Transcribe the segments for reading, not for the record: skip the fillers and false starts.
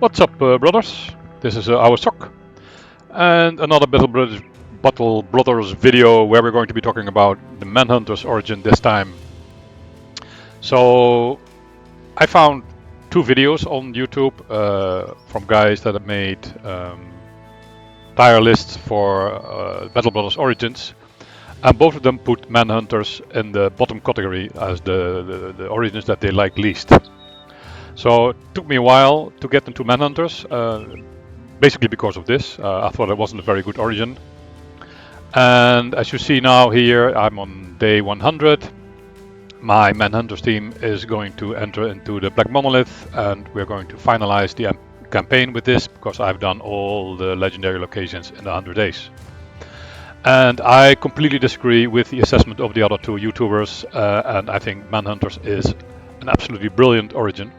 What's up, brothers? This is OuweSok, and another Battle Brothers video where we're going to be talking about the Manhunters origin this time. So, I found two videos on YouTube from guys that have made tier lists for Battle Brothers origins, and both of them put Manhunters in the bottom category as the origins that they like least. So it took me a while to get into Manhunters, basically because of this. I thought it wasn't a very good origin. And as you see now here, I'm on day 100. My Manhunters team is going to enter into the Black Monolith, and we're going to finalize the campaign with this because I've done all the legendary locations in 100 days. And I completely disagree with the assessment of the other two YouTubers, and I think Manhunters is an absolutely brilliant origin.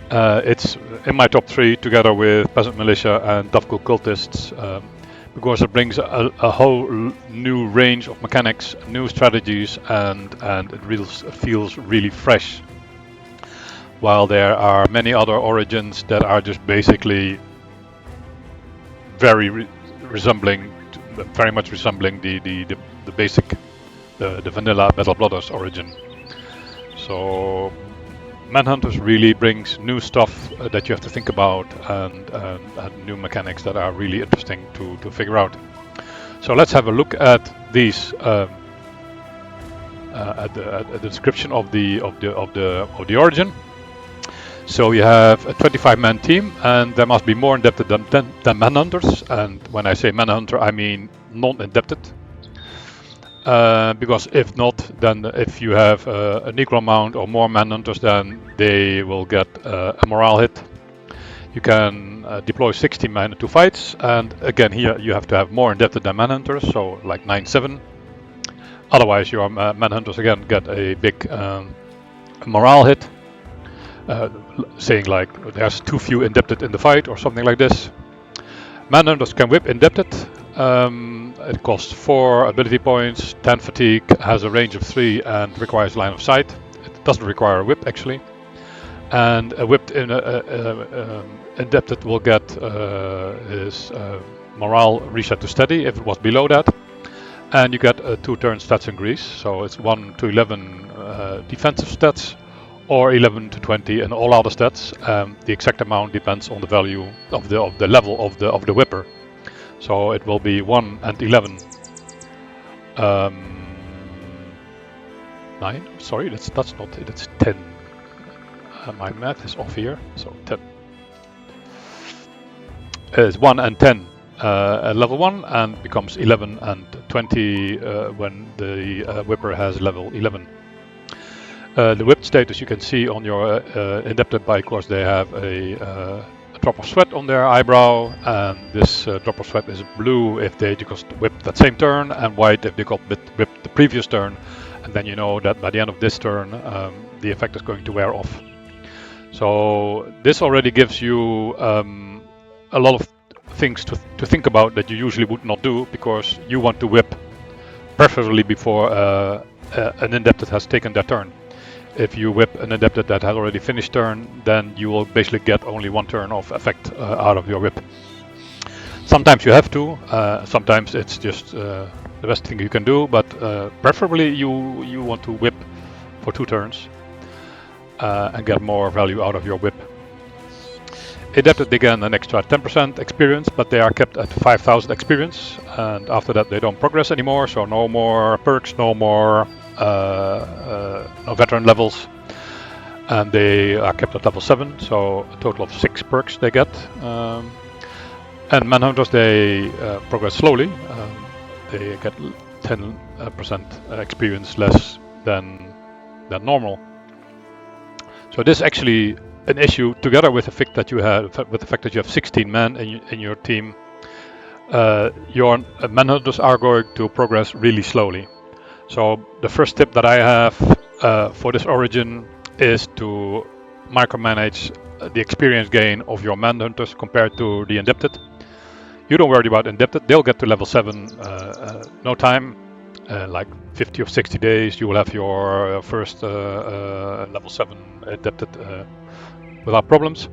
It's in my top 3 together with Peasant Militia and Tough Cool Cultists, because it brings a whole new range of mechanics, new strategies, and it feels really fresh. While there are many other origins that are just basically very much resembling the basic, the vanilla Battle Brothers origin. So Manhunters really brings new stuff that you have to think about, and new mechanics that are really interesting to figure out. So let's have a look at these at the description of the origin. So you have a 25-man team, and there must be more indebted than Manhunters. And when I say Manhunter, I mean non-indebted. Because if not, then if you have an equal amount or more Manhunters, then they will get a morale hit. You can deploy 60 men into fights, and again here you have to have more indebted than Manhunters, so like 9-7. Otherwise your Manhunters again get a big morale hit, saying like there's too few indebted in the fight or something like this. Manhunters can whip indebted. It costs 4 ability points, 10 fatigue, has a range of 3 and requires line of sight. It doesn't require a whip actually. And a whipped indebted will get his morale reset to steady if it was below that. And you get a 2-turn stats increase, so it's 1 to 11 defensive stats, or 11 to 20 in all other stats. The exact amount depends on the value of the level of the whipper. So it will be 1 and 11. 9. Sorry, that's not it. It's 10. My math is off here. So 10. It's 1 and 10 at level 1, and becomes 11 and 20 when the whipper has level 11. The whipped status you can see on your indebted by, course, they have a drop of sweat on their eyebrow, and this drop of sweat is blue if they just whipped that same turn, and white if they got whipped the previous turn, and then you know that by the end of this turn the effect is going to wear off. So this already gives you a lot of things to think about that you usually would not do, because you want to whip preferably before an indebted has taken their turn. If you whip an indebted that has already finished turn, then you will basically get only 1 turn of effect out of your whip. Sometimes you have to, sometimes it's just the best thing you can do, but preferably you want to whip for 2 turns and get more value out of your whip. Indebted again an extra 10% experience, but they are kept at 5,000 experience, and after that they don't progress anymore, so no more perks, no more no veteran levels, and they are kept at level 7, so a total of 6 perks they get. And Manhunters, they progress slowly. They get 10% experience less than normal. So this is actually an issue, together with the fact that you have 16 men in your team. Your Manhunters are going to progress really slowly. So the first tip that I have for this origin is to micromanage the experience gain of your Manhunters compared to the indebted. You don't worry about indebted, they'll get to level 7 no time, like 50 or 60 days you will have your first level 7 indebted without problems.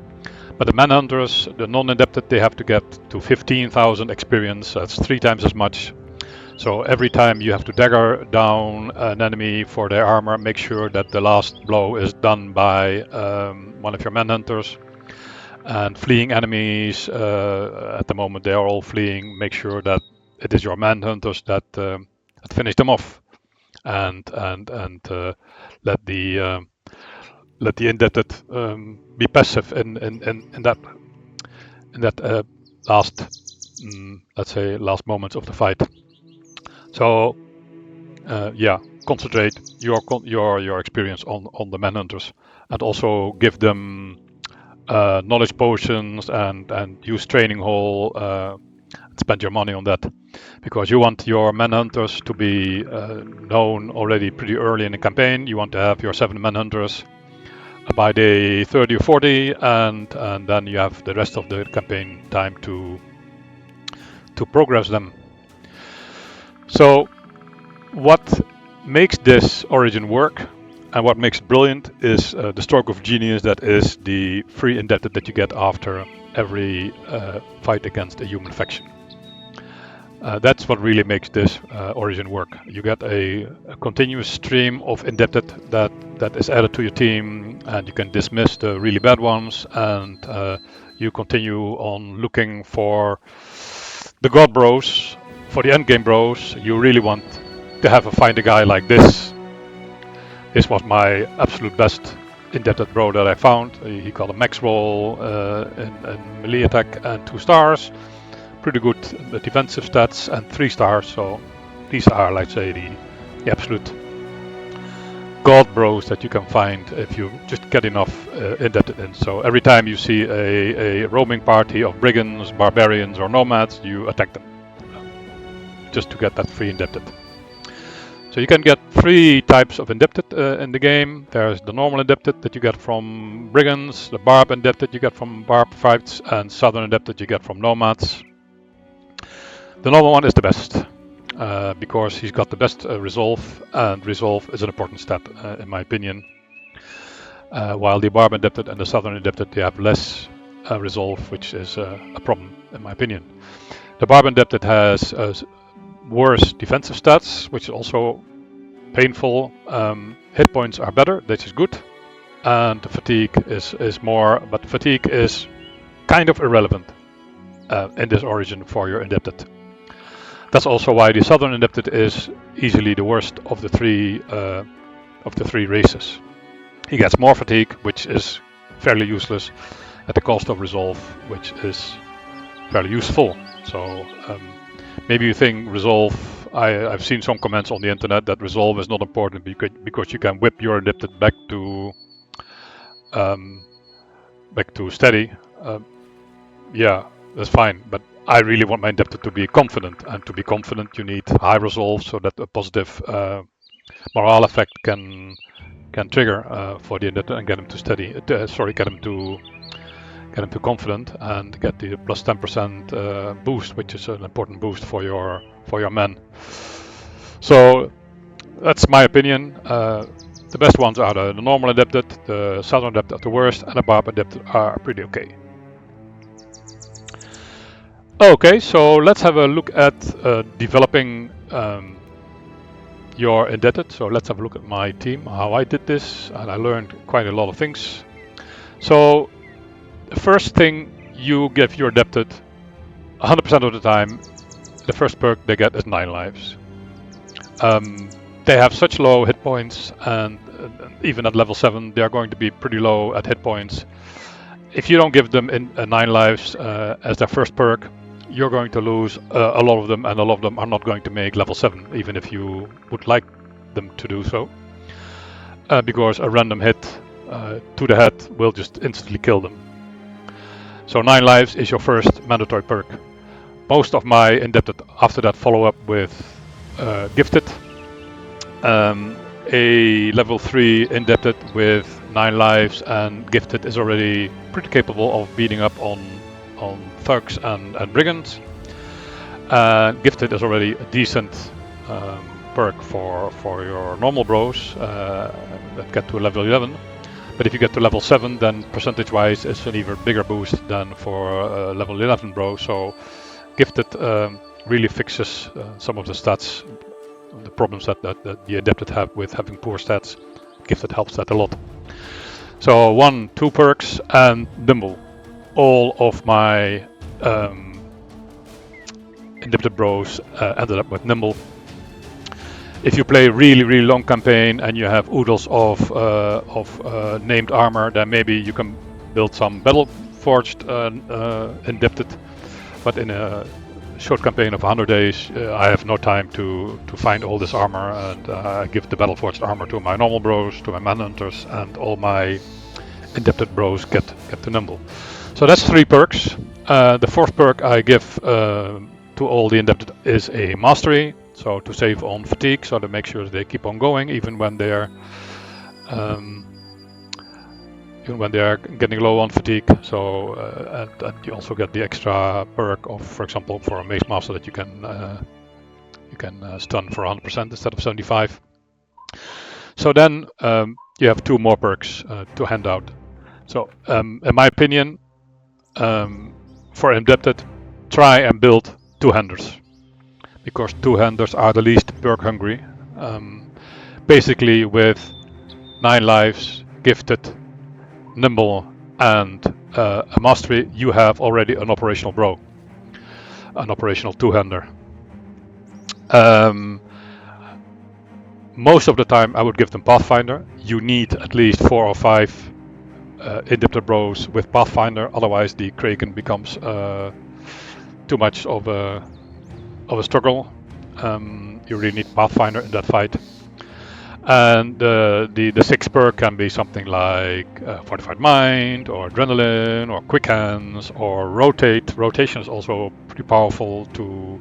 But the Manhunters, the non-indebted, they have to get to 15,000 experience. That's 3 times as much. So every time you have to dagger down an enemy for their armor, make sure that the last blow is done by one of your Manhunters. And fleeing enemies, at the moment they are all fleeing, make sure that it is your Manhunters that finish them off, and let the indebted be passive in that last, let's say, last moments of the fight. So yeah, concentrate your experience on the Manhunters, and also give them knowledge potions and use training hall. Spend your money on that, because you want your Manhunters to be known already pretty early in the campaign. You want to have your 7 Manhunters by day 30 or 40, and then you have the rest of the campaign time to progress them. So what makes this origin work and what makes it brilliant is the stroke of genius that is the free indebted that you get after every fight against a human faction. That's what really makes this origin work. You get a continuous stream of indebted that is added to your team, and you can dismiss the really bad ones, and you continue on looking for the god bros, for the endgame bros. You really want to find a guy like this. This was my absolute best indebted bro that I found. He got a max roll in melee attack and 2 stars. Pretty good defensive stats and 3 stars. So these are, let's say, the absolute god bros that you can find if you just get enough indebted in. So every time you see a roaming party of brigands, barbarians, or nomads, you attack them just to get that free indebted. So you can get 3 types of indebted in the game. There's the normal indebted that you get from brigands, the barb indebted you get from barb fights, and southern indebted you get from nomads. The normal one is the best, because he's got the best resolve, and resolve is an important stat in my opinion. While the barb indebted and the southern indebted, they have less resolve, which is a problem in my opinion. The barb indebted has worse defensive stats, which is also painful. Hit points are better, which is good, and the fatigue is more, but fatigue is kind of irrelevant in this origin for your indebted. That's also why the southern indebted is easily the worst of the three races. He gets more fatigue, which is fairly useless, at the cost of resolve, which is fairly useful. So maybe you think resolve, I've seen some comments on the internet that resolve is not important because you can whip your indebted back to steady. Yeah, that's fine, but I really want my indebted to be confident, and to be confident you need high resolve so that a positive morale effect can trigger for the indebted and get him to steady. Get him to confident and get the plus 10% boost, which is an important boost for your men. So that's my opinion. The best ones are the normal indebted, the southern indebted are the worst, and the barb indebted are pretty okay. Okay, so let's have a look at developing your indebted. So let's have a look at my team, how I did this, and I learned quite a lot of things. So the first thing you give your indebted 100% of the time, the first perk they get is 9 lives. They have such low hit points, and even at level 7 they are going to be pretty low at hit points. If you don't give them 9 lives as their first perk, you're going to lose a lot of them, and a lot of them are not going to make level 7, even if you would like them to do so, because a random hit to the head will just instantly kill them. So 9 lives is your first mandatory perk. Most of my indebted after that follow up with gifted. A level 3 indebted with 9 lives and gifted is already pretty capable of beating up on thugs and brigands. Gifted is already a decent perk for your normal bros that get to level 11. But if you get to level 7, then percentage-wise, it's an even bigger boost than for level 11 bro. So Gifted really fixes some of the stats, the problems that the Adapted have with having poor stats. Gifted helps that a lot. So 1, 2 perks and Nimble. All of my Adapted bros ended up with Nimble. If you play really long campaign and you have oodles of named armor, then maybe you can build some battle forged Adapted. But in a short campaign of 100 days, I have no time to find all this armor, and I give the battle forged armor to my normal bros, to my Manhunters, and all my Adapted bros get to Nimble. So that's 3 perks. The 4th perk I give to all the Adapted is a Mastery, so to save on fatigue, so to make sure they keep on going even when they're getting low on fatigue. So and you also get the extra perk of, for example, for a Mace Master that you can stun for 100% instead of 75. So then you have 2 more perks to hand out. So in my opinion, for Adapted, try and build 2-handers, because 2-handers are the least perk hungry. Basically with 9 lives, Gifted, Nimble, and a Mastery, you have already an operational bro, an operational 2-hander. Most of the time I would give them Pathfinder. You need at least 4 or 5 Adapted bros with Pathfinder, otherwise the Kraken becomes too much of a struggle. You really need Pathfinder in that fight. And the 6th perk can be something like Fortified Mind, or Adrenaline, or Quick Hands, or Rotate. Rotation is also pretty powerful to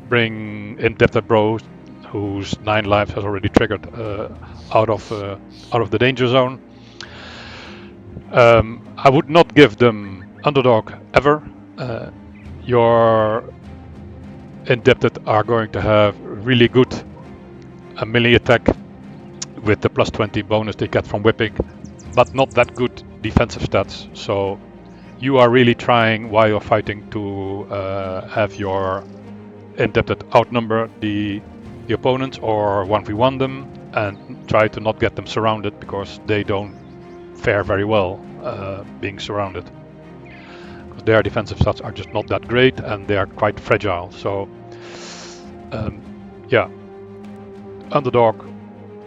bring Adapted bros whose 9 lives has already triggered out of the danger zone. I would not give them Underdog ever. Your Adapted are going to have really good melee attack with the plus 20 bonus they get from whipping, but not that good defensive stats. So you are really trying while you're fighting to have your Adapted outnumber the opponents or 1v1 them, and try to not get them surrounded, because they don't fare very well being surrounded. Because their defensive stats are just not that great, and they are quite fragile. So yeah, Underdog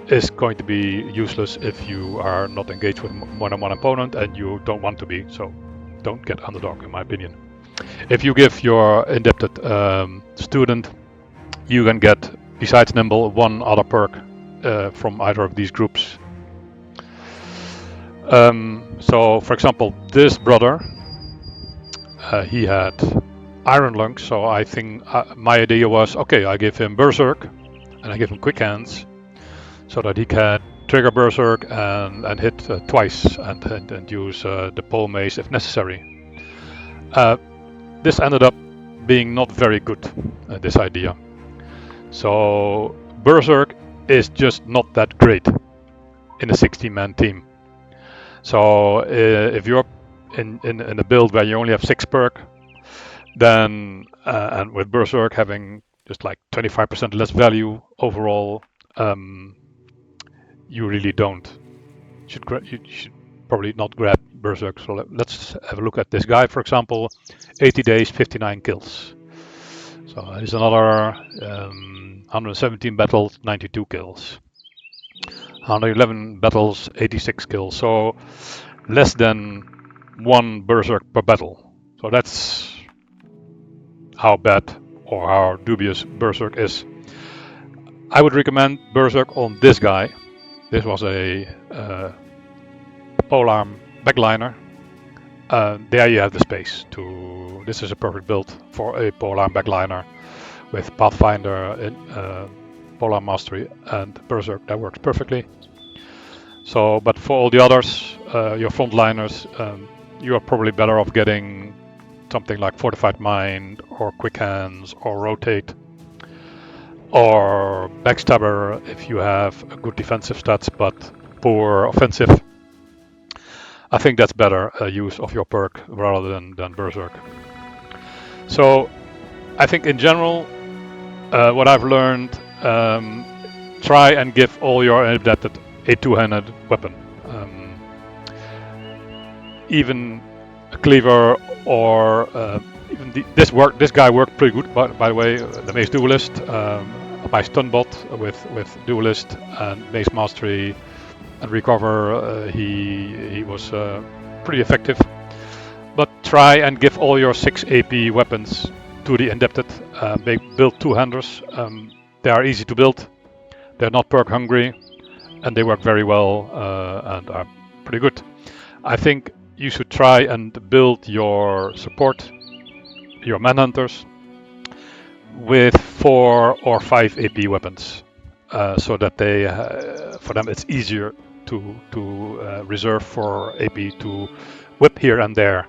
is going to be useless if you are not engaged with more than one opponent and you don't want to be. So don't get Underdog, in my opinion. If you give your Adapted student, you can get, besides Nimble, 1 other perk from either of these groups. So for example, this brother, he had Iron Lungs, so I think my idea was, okay, I give him Berserk and I give him Quick Hands so that he can trigger Berserk and hit twice and use the pole mace if necessary. This ended up being not very good, this idea. So Berserk is just not that great in a 16-man team. So if you're in a build where you only have 6 perk, then and with Berserk having just like 25% less value overall, you really you should probably not grab Berserk. So let's have a look at this guy, for example. 80 days, 59 kills. So here's another 117 battles, 92 kills. 111 battles, 86 kills. So less than 1 Berserk per battle. So that's how bad or how dubious Berserk is. I would recommend Berserk on this guy. This was a polearm backliner. There you have the space to. This is a perfect build for a polearm backliner with Pathfinder, polearm mastery, and Berserk. That works perfectly. So, but for all the others, your frontliners, you are probably better off getting something like Fortified Mind, or Quick Hands, or Rotate, or Backstabber if you have good defensive stats, but poor offensive, I think that's better use of your perk rather than Berserk. So I think in general, what I've learned, try and give all your adapted a two-handed weapon. Even a cleaver or even this guy worked pretty good, by the way, the Mace Duelist. My stun bot with Duelist and Mace Mastery and Recover, he was pretty effective. But try and give all your 6 AP weapons to the Indebted. They build two-handers. They are easy to build. They're not perk hungry, and they work very well and are pretty good. I think you should try and build your support, your Manhunters, with 4 or 5 AP weapons, so that they, for them, it's easier to reserve for AP to whip here and there.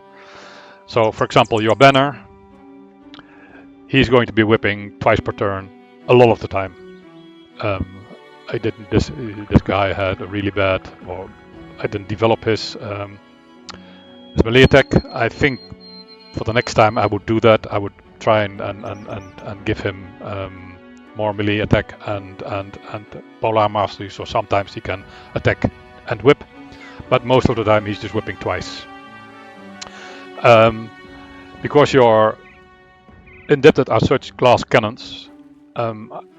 So, for example, your banner, he's going to be whipping twice per turn, a lot of the time. I didn't. This guy had a really bad, or I didn't develop his melee attack. I think for the next time I would do that. I would try and give him more melee attack and polar mastery. So sometimes he can attack and whip, but most of the time he's just whipping twice. Because your Indebted are such glass cannons,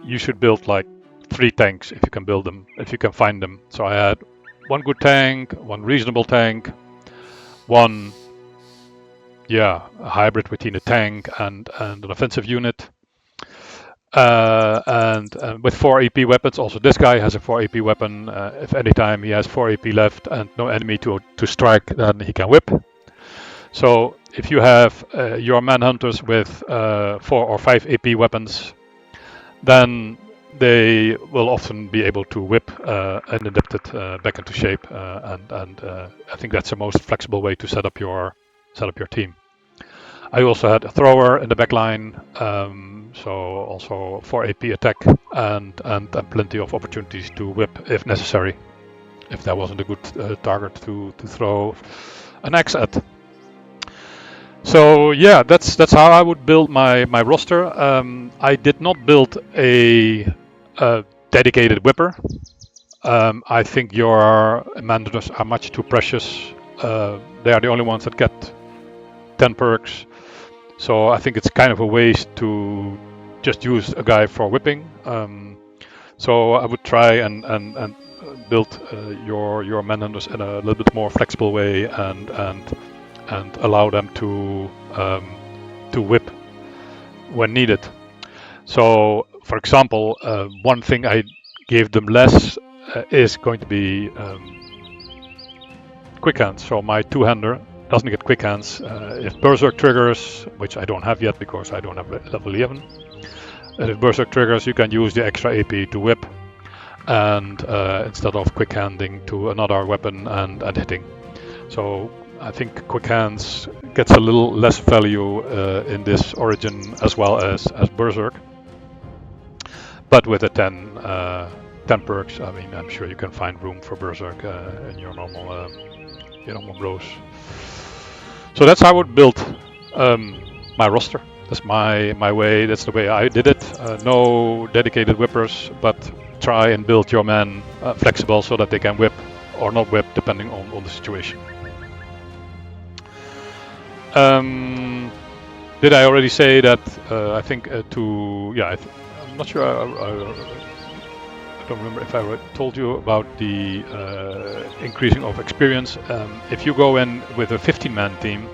you should build like 3 tanks if you can build them, if you can find them. So I had 1 good tank, 1 reasonable tank, 1 a hybrid between a tank and an offensive unit, and with 4 AP weapons. Also, this guy has a 4 AP weapon. If anytime he has 4 AP left and no enemy to strike, then he can whip. So if you have your Manhunters with 4 or 5 AP weapons, then they will often be able to whip an Indebted back into shape, and I think that's the most flexible way to set up your team. I also had a thrower in the back line, so also 4 AP attack and plenty of opportunities to whip if necessary, if there wasn't a good target to throw an axe at. So yeah, that's how I would build my roster. I did not build a dedicated whipper. I think your Manhunters are much too precious. They are the only ones that get 10 perks. So I think it's kind of a waste to just use a guy for whipping. So I would try and build your Manhunters in a little bit more flexible way and allow them to whip when needed. So, for example, one thing I gave them less is going to be quick hands. So my two-hander doesn't get quick hands. If Berserk triggers, which I don't have yet because I don't have level 11, if Berserk triggers, you can use the extra AP to whip, and instead of quick handing to another weapon and hitting. So I think quick hands gets a little less value in this origin as well as Berserk. But with the 10 perks, I mean, I'm sure you can find room for Berserk in your normal bros. So that's how I would build my roster. That's my way. That's the way I did it. No dedicated whippers, but try and build your men flexible so that they can whip or not whip depending on the situation. Did I already say that I think I'm not sure. I don't remember if I told you about the increasing of experience. If you go in with a 15-man team,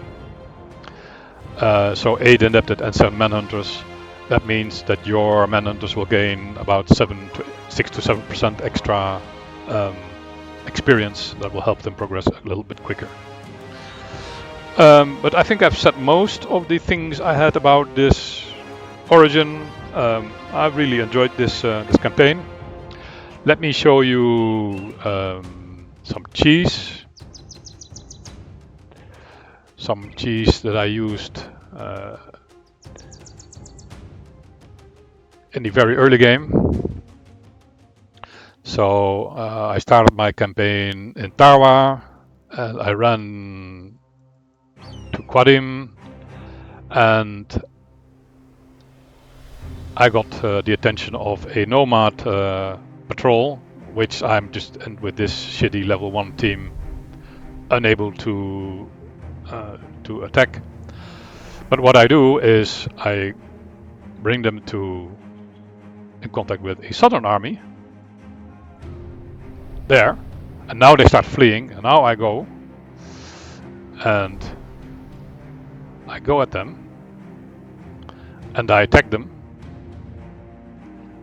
so 8 Indebted and 7 Manhunters, that means that your Manhunters will gain about 6 to 7% extra experience that will help them progress a little bit quicker. But I think I've said most of the things I had about this origin. I really enjoyed this campaign. Let me show you some cheese. Some cheese that I used in the very early game. So So I started my campaign in Tarwa, and I ran to Quadim, and I got the attention of a nomad patrol, which I'm just with this shitty level 1 team unable to attack. But what I do is I bring them in contact with a southern army there, and now they start fleeing, and now I go and I go at them and I attack them.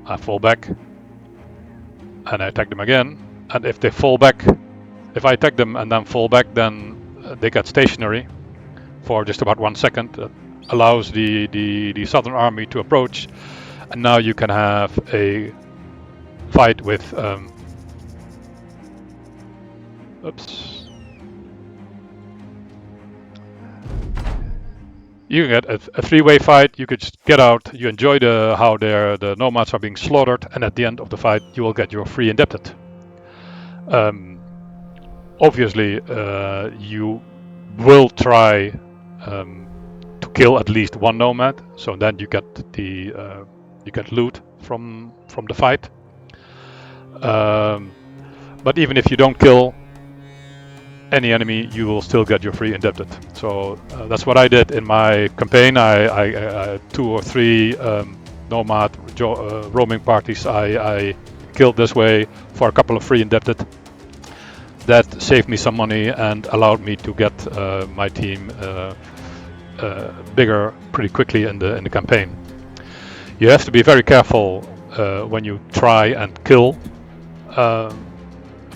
I fall back and I attack them again, and if they fall back, if I attack them and then fall back, then they get stationary for just about 1 second. That allows the southern army to approach, and now you can have a fight with you can get a three-way fight. You could just get out, you enjoy how the nomads are being slaughtered, and at the end of the fight you will get your free indebted. Obviously you will try to kill at least one nomad, so then you get loot from the fight. But even if you don't kill any enemy, you will still get your free indebted. So that's what I did in my campaign. I 2 or 3 nomad roaming parties I killed this way for a couple of free indebted. That saved me some money and allowed me to get my team bigger pretty quickly in the campaign. You have to be very careful when you try and kill,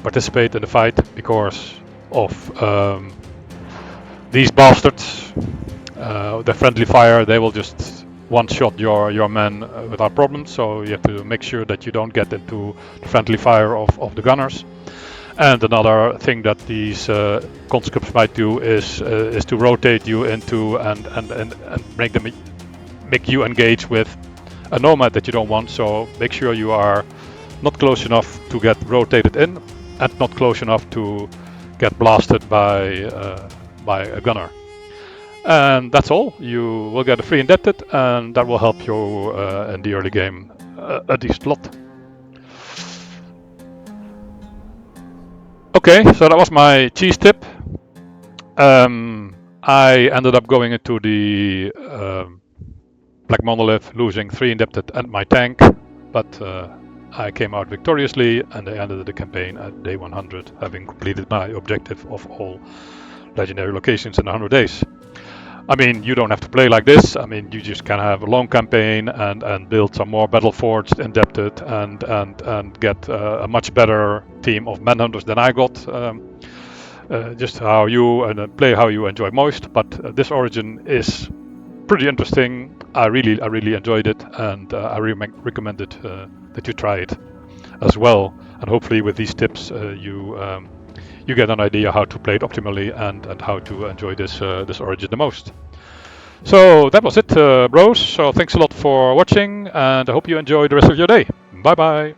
participate in the fight, because of these bastards. The friendly fire, they will just one-shot your men without problems, so you have to make sure that you don't get into the friendly fire of the gunners. And another thing that these conscripts might do is to rotate you into and make you engage with a nomad that you don't want. So make sure you are not close enough to get rotated in, and not close enough to get blasted by a gunner. And that's all. You will get a free indebted, and that will help you in the early game a decent lot. Okay, so that was my cheese tip. I ended up going into the Black Monolith, losing 3 indebted and my tank, but I came out victoriously, and I ended the campaign at day 100, having completed my objective of all legendary locations in 100 days. I mean, you don't have to play like this. I mean, you just can have a long campaign and build some more battle-forged, indebted, and get a much better team of Manhunters than I got. Just how you play how you enjoy most. But this origin is pretty interesting. I really enjoyed it, and I recommend it that you try it as well. And hopefully, with these tips, you get an idea how to play it optimally and how to enjoy this origin the most. So that was it, bros. So thanks a lot for watching, and I hope you enjoy the rest of your day. Bye bye.